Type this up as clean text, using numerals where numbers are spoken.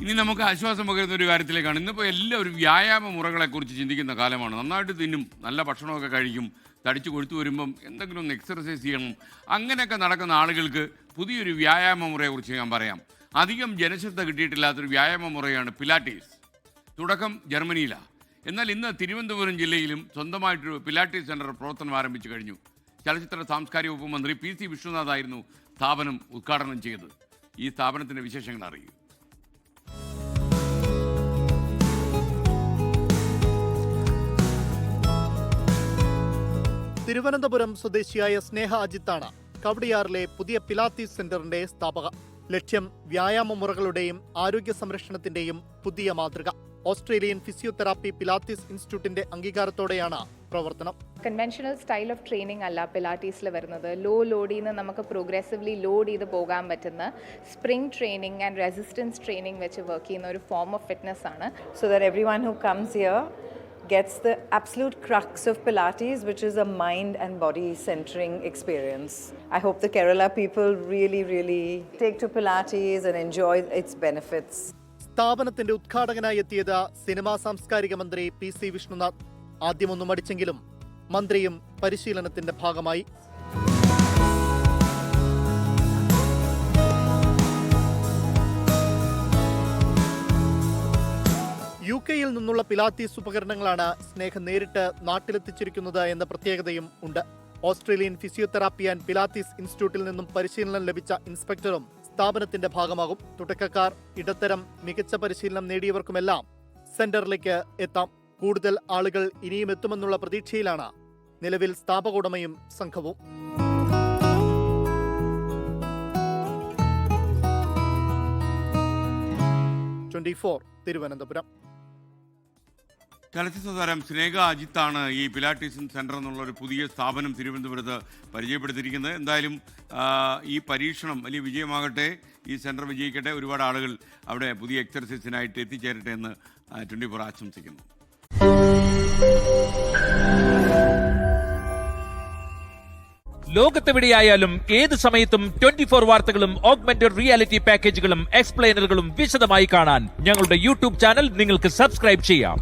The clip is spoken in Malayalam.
ഇനി നമുക്ക് ആശ്വാസം പകരുന്ന ഒരു കാര്യത്തിലേക്കാണ്. ഇന്നിപ്പോൾ എല്ലാവരും വ്യായാമ മുറകളെക്കുറിച്ച് ചിന്തിക്കുന്ന കാലമാണ്. നന്നായിട്ട് തിന്നും, നല്ല ഭക്ഷണമൊക്കെ കഴിക്കും, തടിച്ച് കൊഴുത്തു വരുമ്പം എന്തെങ്കിലും ഒന്ന് എക്സർസൈസ് ചെയ്യണം. അങ്ങനെയൊക്കെ നടക്കുന്ന ആളുകൾക്ക് പുതിയൊരു വ്യായാമ മുറയെക്കുറിച്ച് ഞാൻ പറയാം. അധികം ജനശ്രദ്ധ കിട്ടിയിട്ടില്ലാത്തൊരു വ്യായാമ മുറയാണ് പിലാറ്റീസ്. തുടക്കം ജർമ്മനിയിലാണ്. എന്നാൽ ഇന്ന് തിരുവനന്തപുരം ജില്ലയിലും സ്വന്തമായിട്ടൊരു പിലാറ്റീസ് സെൻ്റർ പ്രവർത്തനം ആരംഭിച്ചു കഴിഞ്ഞു. ചലച്ചിത്ര സാംസ്കാരിക വകുപ്പ് മന്ത്രി PC വിശ്വനാഥ് ആയിരുന്നു സ്ഥാപനം ഉദ്ഘാടനം ചെയ്തത്. ഈ സ്ഥാപനത്തിൻ്റെ വിശേഷങ്ങൾ അറിയൂ. തിരുവനന്തപുരം സ്വദേശിയായ സ്നേഹ അജിത്താണ് കവടിയാറിലെ പുതിയ പിലാറ്റീസ് സെന്ററിന്റെ സ്ഥാപക. ലക്ഷ്യം വ്യായാമ മുറകളുടെയും ആരോഗ്യ സംരക്ഷണത്തിന്റെയും പുതിയ മാതൃക. ഓസ്ട്രേലിയൻ ഫിസിയോതെറാപ്പി പിലാറ്റീസ് ഇൻസ്റ്റിറ്റ്യൂട്ടിന്റെ അംഗീകാരത്തോടെയാണ് പ്രവർത്തനം. കൺവെൻഷണൽ സ്റ്റൈൽ ഓഫ് ട്രെയിനിങ് അല്ല പിലാറ്റീസിൽ വരുന്നത്. ലോ ലോഡിൽ നിന്ന് നമുക്ക് പ്രോഗ്രസീവ്ലി ലോഡ് ചെയ്ത് പോകാൻ പറ്റുന്ന spring training and resistance training വെച്ച് വർക്ക് ചെയ്യുന്ന ഒരു ഫോം ഓഫ് ഫിറ്റ്നസ് ആണ്. So that everyone who comes here gets the absolute crux of Pilates, which is a mind and body centering experience. I hope the Kerala people really take to Pilates and enjoy its benefits. സ്ഥാപനത്തിന്റെ ഉദ്ഘാടകനായി എത്തിയത് സിനിമാ സാംസ്കാരിക മന്ത്രി PC വിഷ്ണുനാഥ്. ആദ്യമൊന്നും അടിച്ചെങ്കിലും മന്ത്രിയും പരിശീലനത്തിന്റെ ഭാഗമായി. UK-യിൽ നിന്നുള്ള പിലാറ്റീസ് ഉപകരണങ്ങളാണ് സ്നേഹ നേരിട്ട് നാട്ടിലെത്തിച്ചിരിക്കുന്നത് എന്ന പ്രത്യേകതയും ഉണ്ട്. ഓസ്ട്രേലിയൻ ഫിസിയോതെറാപ്പി ആൻഡ് പിലാറ്റീസ് ഇൻസ്റ്റിറ്റ്യൂട്ടിൽ നിന്നും പരിശീലനം ലഭിച്ച ഇൻസ്പെക്ടറും സ്ഥാപനത്തിന്റെ ഭാഗമാകും. തുടക്കക്കാർ, ഇടത്തരം, മികച്ച പരിശീലനം നേടിയവർക്കുമെല്ലാം സെന്ററിലേക്ക് എത്താം. കൂടുതൽ ആളുകൾ ഇനിയും എത്തുമെന്നുള്ള പ്രതീക്ഷയിലാണ് നിലവിൽ സ്ഥാപകോടമയും സംഘവും. തിരുവനന്തപുരം. ചലച്ചിത്ര താരം സ്നേഹ അജിത്താണ് ഈ പിലാറ്റീസ് സെൻ്റർ എന്നുള്ള ഒരു പുതിയ സ്ഥാപനം തിരുവനന്തപുരത്ത് പരിചയപ്പെടുത്തിയിരിക്കുന്നത്. എന്തായാലും ഈ പരീക്ഷണം വലിയ വിജയമാകട്ടെ, ഈ സെൻ്റർ വിജയിക്കട്ടെ, ഒരുപാട് ആളുകൾ അവിടെ പുതിയ എക്സർസൈസിനായിട്ട് എത്തിച്ചേരട്ടെ എന്ന് 24 ആശംസിക്കുന്നു. ലോകത്തെവിടെയായാലും ഏത് സമയത്തും 24 വാർത്തകളും ഓഗ്മെന്റഡ് റിയാലിറ്റി പാക്കേജുകളും എക്സ്പ്ലെയിനറുകളും വിശദമായി കാണാൻ ഞങ്ങളുടെ YouTube ചാനൽ നിങ്ങൾക്ക് സബ്സ്ക്രൈബ് ചെയ്യാം.